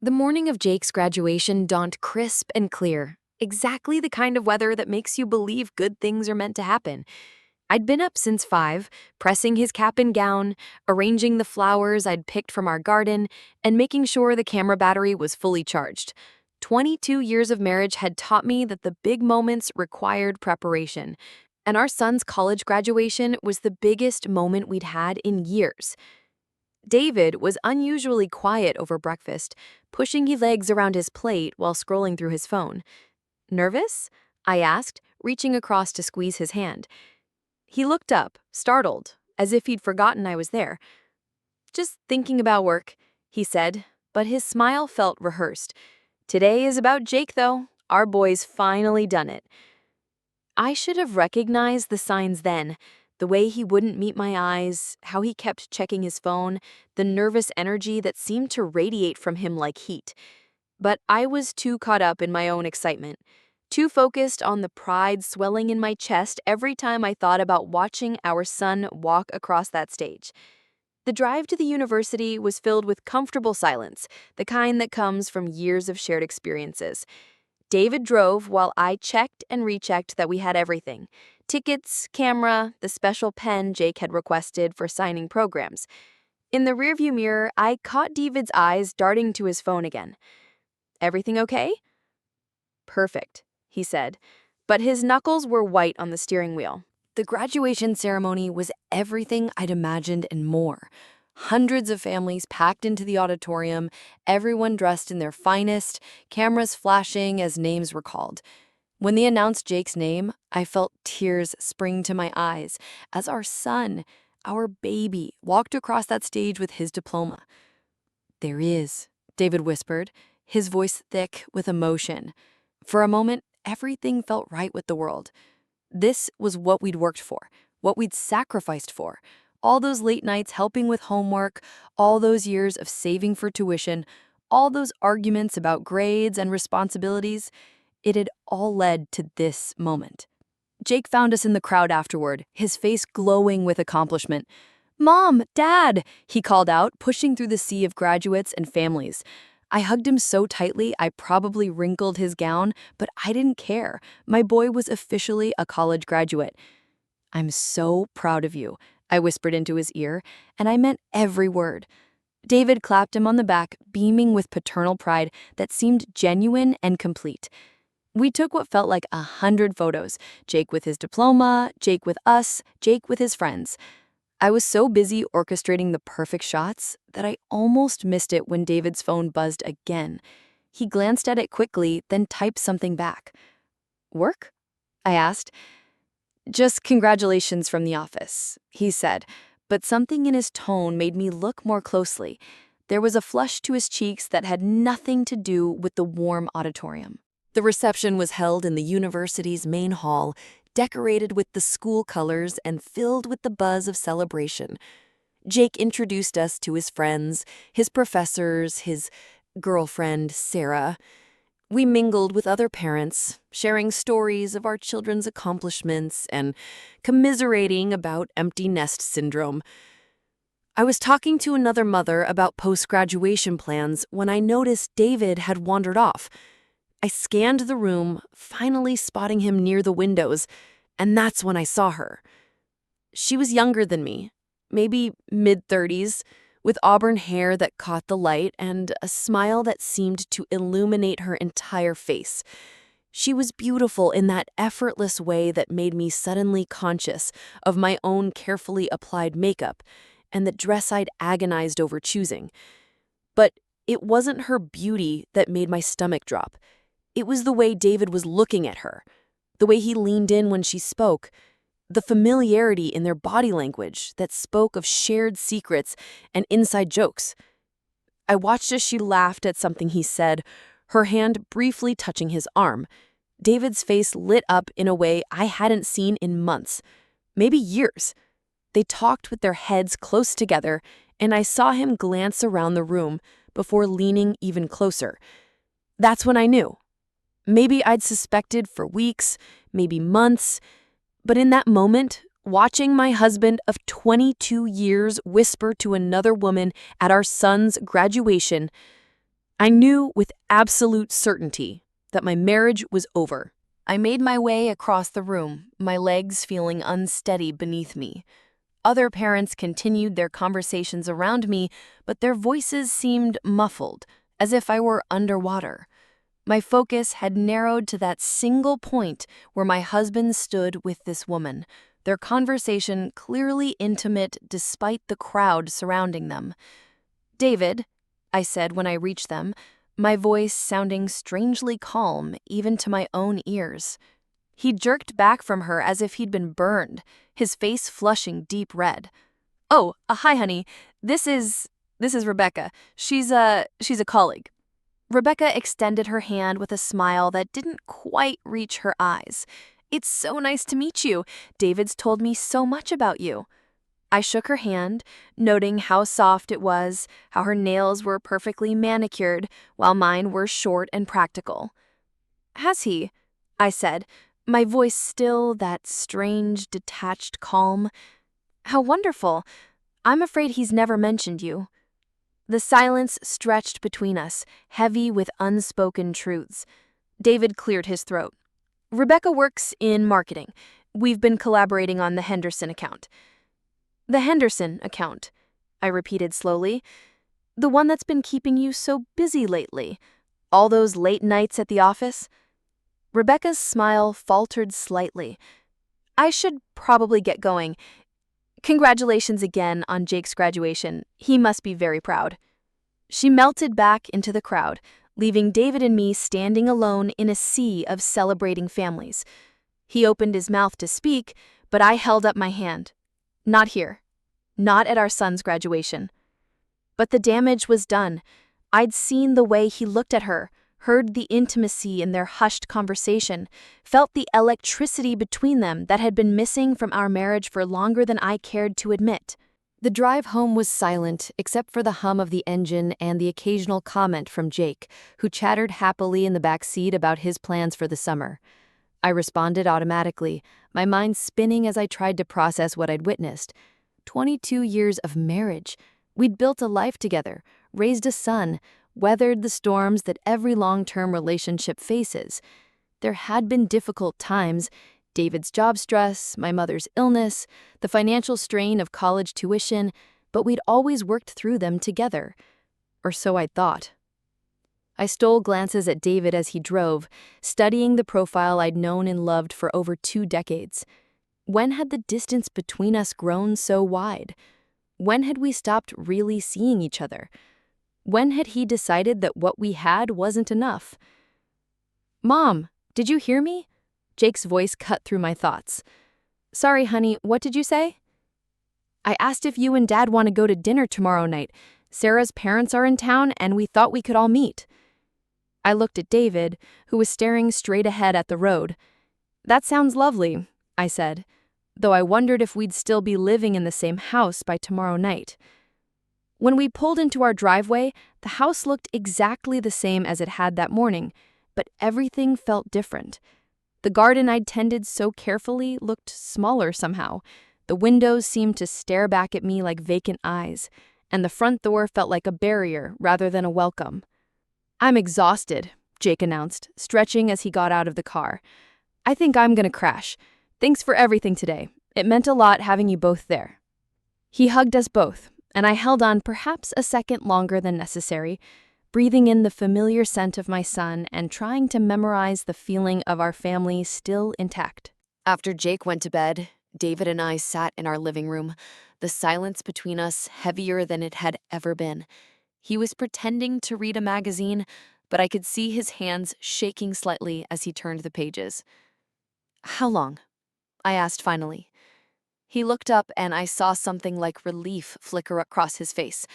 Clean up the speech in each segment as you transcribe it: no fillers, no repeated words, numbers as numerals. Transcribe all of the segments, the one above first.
The morning of Jake's graduation dawned crisp and clear, exactly the kind of weather that makes you believe good things are meant to happen. I'd been up since 5, pressing his cap and gown, arranging the flowers I'd picked from our garden, and making sure the camera battery was fully charged. 22 years of marriage had taught me that the big moments required preparation, and our son's college graduation was the biggest moment we'd had in years. David was unusually quiet over breakfast, pushing his legs around his plate while scrolling through his phone. Nervous? I asked, reaching across to squeeze his hand. He looked up, startled, as if he'd forgotten I was there. Just thinking about work, he said, but his smile felt rehearsed. Today is about Jake, though. Our boy's finally done it. I should have recognized the signs then. The way he wouldn't meet my eyes, how he kept checking his phone, the nervous energy that seemed to radiate from him like heat. But I was too caught up in my own excitement, too focused on the pride swelling in my chest every time I thought about watching our son walk across that stage. The drive to the university was filled with comfortable silence, the kind that comes from years of shared experiences. David drove while I checked and rechecked that we had everything: tickets, camera, the special pen Jake had requested for signing programs. In the rearview mirror, I caught David's eyes darting to his phone again. Everything okay? Perfect, he said, but his knuckles were white on the steering wheel. The graduation ceremony was everything I'd imagined and more. Hundreds of families packed into the auditorium, everyone dressed in their finest, cameras flashing as names were called. When they announced Jake's name, I felt tears spring to my eyes as our son, our baby, walked across that stage with his diploma. There he is, David whispered, his voice thick with emotion. For a moment, everything felt right with the world. This was what we'd worked for, what we'd sacrificed for. All those late nights helping with homework, all those years of saving for tuition, all those arguments about grades and responsibilities, it had all led to this moment. Jake found us in the crowd afterward, his face glowing with accomplishment. "Mom, Dad," he called out, pushing through the sea of graduates and families. I hugged him so tightly I probably wrinkled his gown, but I didn't care. My boy was officially a college graduate. "I'm so proud of you," I whispered into his ear, and I meant every word. David clapped him on the back, beaming with paternal pride that seemed genuine and complete. We took what felt like 100 photos, Jake with his diploma, Jake with us, Jake with his friends. I was so busy orchestrating the perfect shots that I almost missed it when David's phone buzzed again. He glanced at it quickly, then typed something back. "Work?" I asked. "Just congratulations from the office," he said, but something in his tone made me look more closely. There was a flush to his cheeks that had nothing to do with the warm auditorium. The reception was held in the university's main hall, decorated with the school colors and filled with the buzz of celebration. Jake introduced us to his friends, his professors, his girlfriend, Sarah. We mingled with other parents, sharing stories of our children's accomplishments and commiserating about empty nest syndrome. I was talking to another mother about post-graduation plans when I noticed David had wandered off. I scanned the room, finally spotting him near the windows, and that's when I saw her. She was younger than me, maybe mid-30s, with auburn hair that caught the light and a smile that seemed to illuminate her entire face. She was beautiful in that effortless way that made me suddenly conscious of my own carefully applied makeup and the dress I'd agonized over choosing. But it wasn't her beauty that made my stomach drop. It was the way David was looking at her, the way he leaned in when she spoke, the familiarity in their body language that spoke of shared secrets and inside jokes. I watched as she laughed at something he said, her hand briefly touching his arm. David's face lit up in a way I hadn't seen in months, maybe years. They talked with their heads close together, and I saw him glance around the room before leaning even closer. That's when I knew. Maybe I'd suspected for weeks, maybe months, but in that moment, watching my husband of 22 years whisper to another woman at our son's graduation, I knew with absolute certainty that my marriage was over. I made my way across the room, my legs feeling unsteady beneath me. Other parents continued their conversations around me, but their voices seemed muffled, as if I were underwater. My focus had narrowed to that single point where my husband stood with this woman, their conversation clearly intimate despite the crowd surrounding them. "David," I said when I reached them, my voice sounding strangely calm even to my own ears. He jerked back from her as if he'd been burned, his face flushing deep red. "Oh, hi, honey. This is Rebecca. She's a colleague." Rebecca extended her hand with a smile that didn't quite reach her eyes. "It's so nice to meet you. David's told me so much about you." I shook her hand, noting how soft it was, how her nails were perfectly manicured, while mine were short and practical. "Has he?" I said, my voice still that strange, detached calm. "How wonderful. I'm afraid he's never mentioned you." The silence stretched between us, heavy with unspoken truths. David cleared his throat. "Rebecca works in marketing. We've been collaborating on the Henderson account." "The Henderson account," I repeated slowly. "The one that's been keeping you so busy lately. All those late nights at the office?" Rebecca's smile faltered slightly. "I should probably get going. Congratulations again on Jake's graduation. He must be very proud." She melted back into the crowd, leaving David and me standing alone in a sea of celebrating families. He opened his mouth to speak, but I held up my hand. "Not here. Not at our son's graduation." But the damage was done. I'd seen the way he looked at her, heard the intimacy in their hushed conversation, felt the electricity between them that had been missing from our marriage for longer than I cared to admit. The drive home was silent except for the hum of the engine and the occasional comment from Jake, who chattered happily in the back seat about his plans for the summer. I responded automatically, my mind spinning as I tried to process what I'd witnessed. 22 years of marriage. We'd built a life together, raised a son, weathered the storms that every long-term relationship faces. There had been difficult times, David's job stress, my mother's illness, the financial strain of college tuition, but we'd always worked through them together. Or so I'd thought. I stole glances at David as he drove, studying the profile I'd known and loved for over 2 decades. When had the distance between us grown so wide? When had we stopped really seeing each other? When had he decided that what we had wasn't enough? "Mom, did you hear me?" Jake's voice cut through my thoughts. "Sorry, honey, what did you say?" "I asked if you and Dad want to go to dinner tomorrow night. Sarah's parents are in town, and we thought we could all meet." I looked at David, who was staring straight ahead at the road. "That sounds lovely," I said, though I wondered if we'd still be living in the same house by tomorrow night. When we pulled into our driveway, the house looked exactly the same as it had that morning, but everything felt different. The garden I'd tended so carefully looked smaller somehow. The windows seemed to stare back at me like vacant eyes, and the front door felt like a barrier rather than a welcome. "I'm exhausted," Jake announced, stretching as he got out of the car. "I think I'm gonna crash. Thanks for everything today. It meant a lot having you both there." He hugged us both, and I held on perhaps a second longer than necessary, breathing in the familiar scent of my son and trying to memorize the feeling of our family still intact. After Jake went to bed, David and I sat in our living room, the silence between us heavier than it had ever been. He was pretending to read a magazine, but I could see his hands shaking slightly as he turned the pages. "How long?" I asked finally. He looked up and I saw something like relief flicker across his face.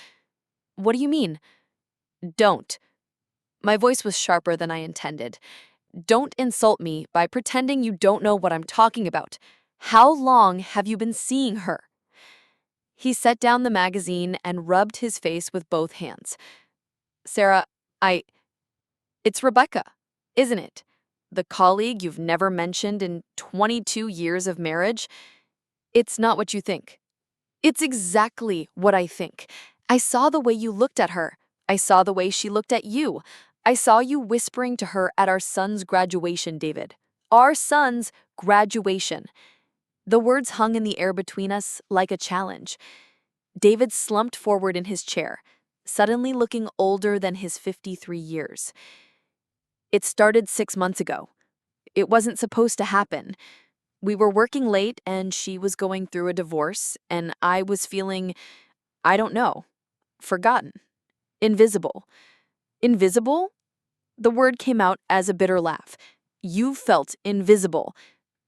"What do you mean?" "Don't." My voice was sharper than I intended. "Don't insult me by pretending you don't know what I'm talking about. How long have you been seeing her?" He set down the magazine and rubbed his face with both hands. "Sarah, it's Rebecca, isn't it? The colleague you've never mentioned in 22 years of marriage? It's not what you think." "It's exactly what I think. I saw the way you looked at her. I saw the way she looked at you. I saw you whispering to her at our son's graduation, David. Our son's graduation. The words hung in the air between us like a challenge. David slumped forward in his chair, suddenly looking older than his 53 years. It started 6 months ago. It wasn't supposed to happen. We were working late and she was going through a divorce, and I was feeling, I don't know, forgotten, invisible. Invisible? The word came out as a bitter laugh. You felt invisible.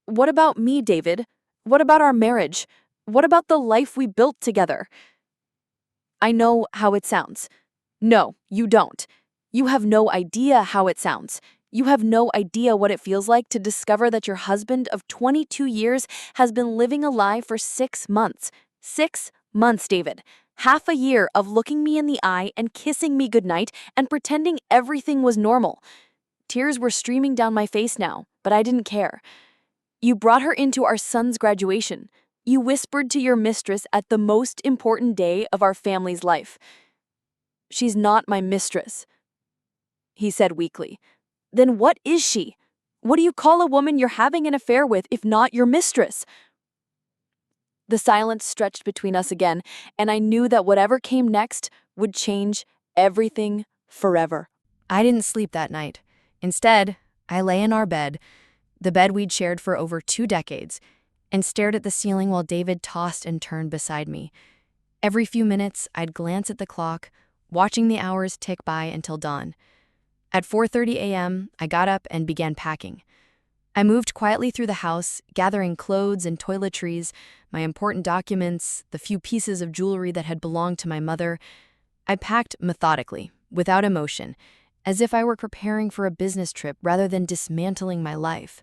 What about me, David? What about our marriage? What about the life we built together? I know how it sounds. No, you don't. You have no idea how it sounds. You have no idea what it feels like to discover that your husband of 22 years has been living a lie for 6 months. 6 months, David. Half a year of looking me in the eye and kissing me goodnight and pretending everything was normal. Tears were streaming down my face now, but I didn't care. You brought her into our son's graduation. You whispered to your mistress at the most important day of our family's life. She's not my mistress, he said weakly. Then what is she? What do you call a woman you're having an affair with if not your mistress? The silence stretched between us again, and I knew that whatever came next would change everything forever. I didn't sleep that night. Instead, I lay in our bed, the bed we'd shared for over 2 decades, and stared at the ceiling while David tossed and turned beside me. Every few minutes, I'd glance at the clock, watching the hours tick by until dawn. At 4:30 a.m., I got up and began packing. I moved quietly through the house, gathering clothes and toiletries, my important documents, the few pieces of jewelry that had belonged to my mother. I packed methodically, without emotion, as if I were preparing for a business trip rather than dismantling my life.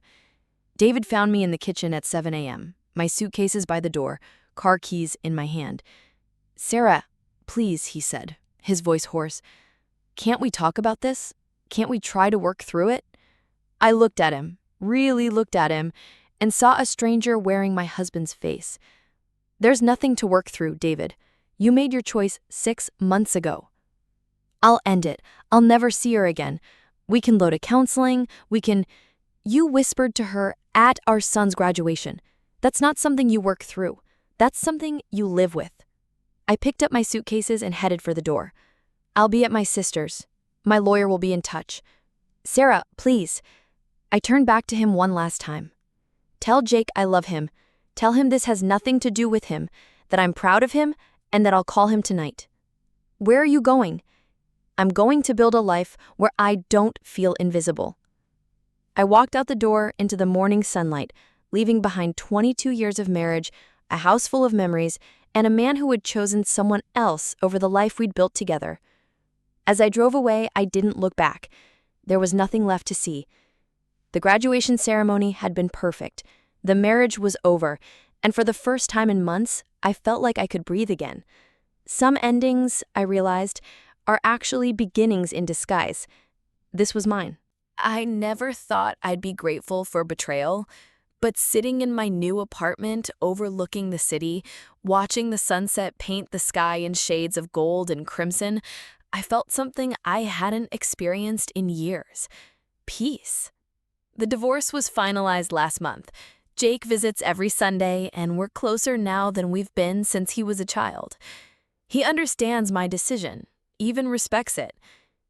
David found me in the kitchen at 7 a.m., my suitcases by the door, car keys in my hand. "Sarah, please," he said, his voice hoarse. "Can't we talk about this? Can't we try to work through it?" I looked at him, really looked at him, and saw a stranger wearing my husband's face. "There's nothing to work through, David. You made your choice 6 months ago. I'll end it. I'll never see her again. We can go to counseling. You whispered to her at our son's graduation. That's not something you work through. That's something you live with." I picked up my suitcases and headed for the door. "I'll be at my sister's. My lawyer will be in touch. Sarah, please." I turned back to him one last time. "Tell Jake I love him. Tell him this has nothing to do with him, that I'm proud of him, and that I'll call him tonight." "Where are you going?" "I'm going to build a life where I don't feel invisible." I walked out the door into the morning sunlight, leaving behind 22 years of marriage, a house full of memories, and a man who had chosen someone else over the life we'd built together. As I drove away, I didn't look back. There was nothing left to see. The graduation ceremony had been perfect. The marriage was over, and for the first time in months, I felt like I could breathe again. Some endings, I realized, are actually beginnings in disguise. This was mine. I never thought I'd be grateful for betrayal, but sitting in my new apartment overlooking the city, watching the sunset paint the sky in shades of gold and crimson, I felt something I hadn't experienced in years. Peace. The divorce was finalized last month. Jake visits every Sunday, and we're closer now than we've been since he was a child. He understands my decision, even respects it.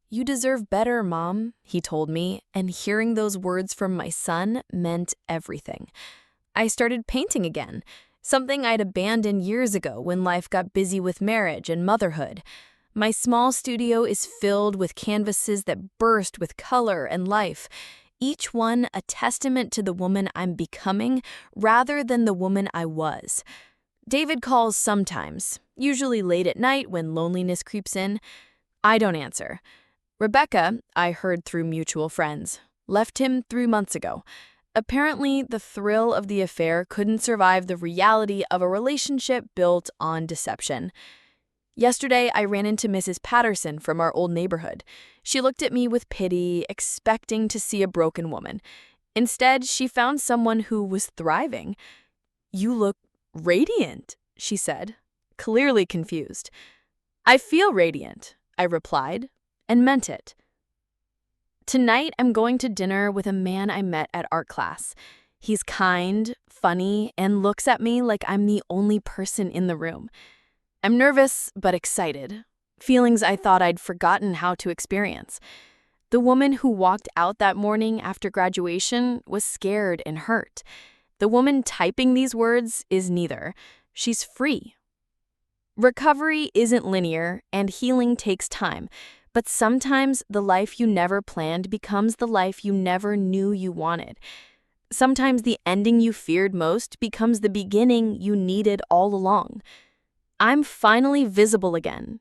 "You deserve better, Mom," he told me, and hearing those words from my son meant everything. I started painting again, something I'd abandoned years ago when life got busy with marriage and motherhood. My small studio is filled with canvases that burst with color and life, each one a testament to the woman I'm becoming rather than the woman I was. David calls sometimes, usually late at night when loneliness creeps in. I don't answer. Rebecca, I heard through mutual friends, left him 3 months ago. Apparently, the thrill of the affair couldn't survive the reality of a relationship built on deception. Yesterday, I ran into Mrs. Patterson from our old neighborhood. She looked at me with pity, expecting to see a broken woman. Instead, she found someone who was thriving. "You look radiant," she said, clearly confused. "I feel radiant," I replied, and meant it. Tonight, I'm going to dinner with a man I met at art class. He's kind, funny, and looks at me like I'm the only person in the room. I'm nervous, but excited. Feelings I thought I'd forgotten how to experience. The woman who walked out that morning after graduation was scared and hurt. The woman typing these words is neither. She's free. Recovery isn't linear, and healing takes time. But sometimes the life you never planned becomes the life you never knew you wanted. Sometimes the ending you feared most becomes the beginning you needed all along. I'm finally visible again.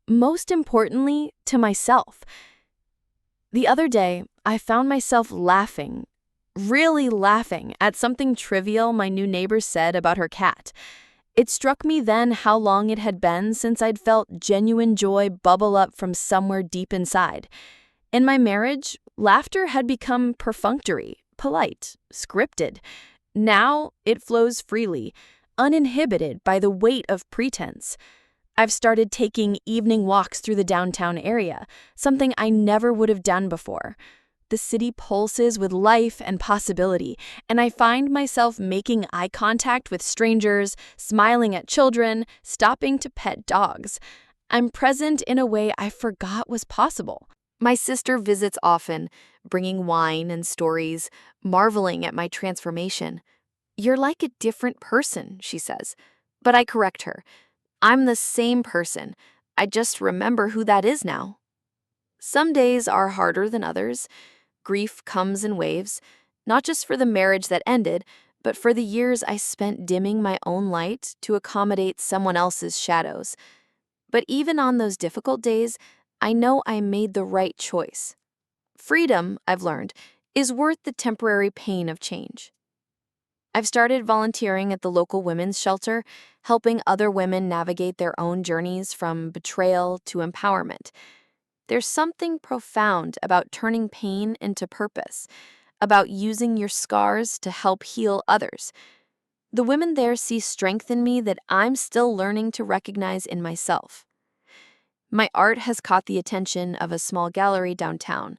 Most importantly, to myself. The other day, I found myself laughing, really laughing, at something trivial my new neighbor said about her cat. It struck me then how long it had been since I'd felt genuine joy bubble up from somewhere deep inside. In my marriage, laughter had become perfunctory, polite, scripted. Now it flows freely, uninhibited by the weight of pretense. I've started taking evening walks through the downtown area, something I never would have done before. The city pulses with life and possibility, and I find myself making eye contact with strangers, smiling at children, stopping to pet dogs. I'm present in a way I forgot was possible. My sister visits often, bringing wine and stories, marveling at my transformation. "You're like a different person," she says. But I correct her. "I'm the same person. I just remember who that is now." Some days are harder than others. Grief comes in waves, not just for the marriage that ended, but for the years I spent dimming my own light to accommodate someone else's shadows. But even on those difficult days, I know I made the right choice. Freedom, I've learned, is worth the temporary pain of change. I've started volunteering at the local women's shelter, helping other women navigate their own journeys from betrayal to empowerment. There's something profound about turning pain into purpose, about using your scars to help heal others. The women there see strength in me that I'm still learning to recognize in myself. My art has caught the attention of a small gallery downtown.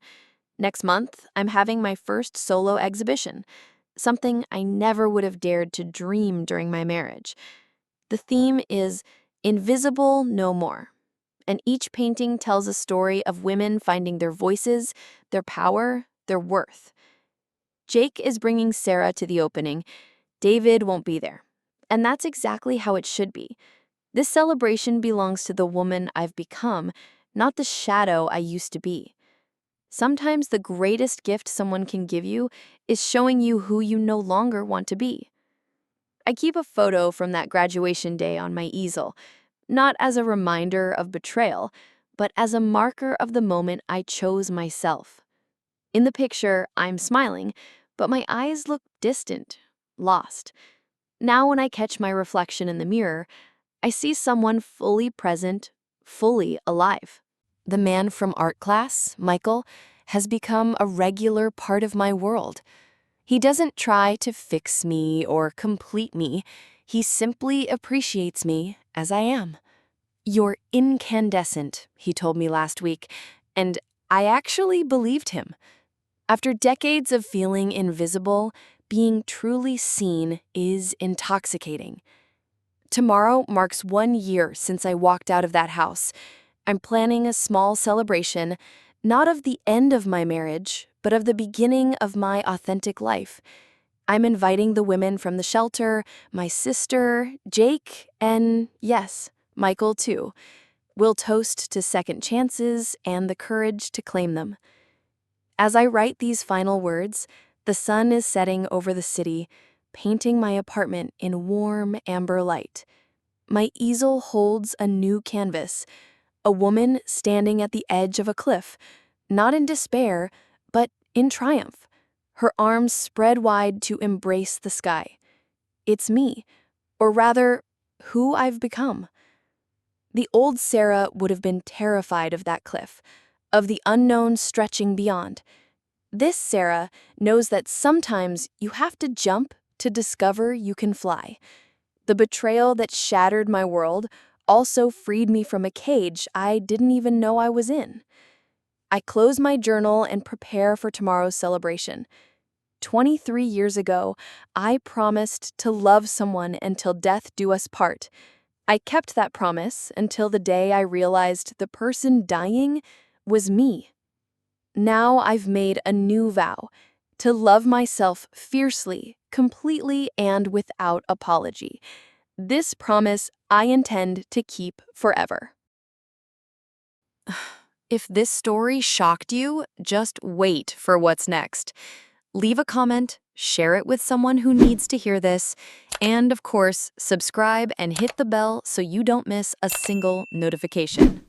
Next month, I'm having my first solo exhibition, something I never would have dared to dream during my marriage. The theme is Invisible No More, and each painting tells a story of women finding their voices, their power, their worth. Jake is bringing Sarah to the opening. David won't be there. And that's exactly how it should be. This celebration belongs to the woman I've become, not the shadow I used to be. Sometimes the greatest gift someone can give you is showing you who you no longer want to be. I keep a photo from that graduation day on my easel, not as a reminder of betrayal, but as a marker of the moment I chose myself. In the picture, I'm smiling, but my eyes look distant, lost. Now when I catch my reflection in the mirror, I see someone fully present, fully alive. The man from art class, Michael, has become a regular part of my world. He doesn't try to fix me or complete me. He simply appreciates me as I am. "You're incandescent," he told me last week, and I actually believed him. After decades of feeling invisible, being truly seen is intoxicating. Tomorrow marks 1 year since I walked out of that house. I'm planning a small celebration, not of the end of my marriage, but of the beginning of my authentic life. I'm inviting the women from the shelter, my sister, Jake, and yes, Michael too. We'll toast to second chances and the courage to claim them. As I write these final words, the sun is setting over the city, painting my apartment in warm amber light. My easel holds a new canvas, a woman standing at the edge of a cliff, not in despair, but in triumph, her arms spread wide to embrace the sky. It's me, or rather, who I've become. The old Sarah would have been terrified of that cliff, of the unknown stretching beyond. This Sarah knows that sometimes you have to jump to discover you can fly. The betrayal that shattered my world also freed me from a cage I didn't even know I was in. I close my journal and prepare for tomorrow's celebration. 23 years ago, I promised to love someone until death do us part. I kept that promise until the day I realized the person dying was me. Now I've made a new vow to love myself fiercely, completely, and without apology. This promise I intend to keep forever. If this story shocked you, just wait for what's next. Leave a comment, share it with someone who needs to hear this, and of course, subscribe and hit the bell so you don't miss a single notification.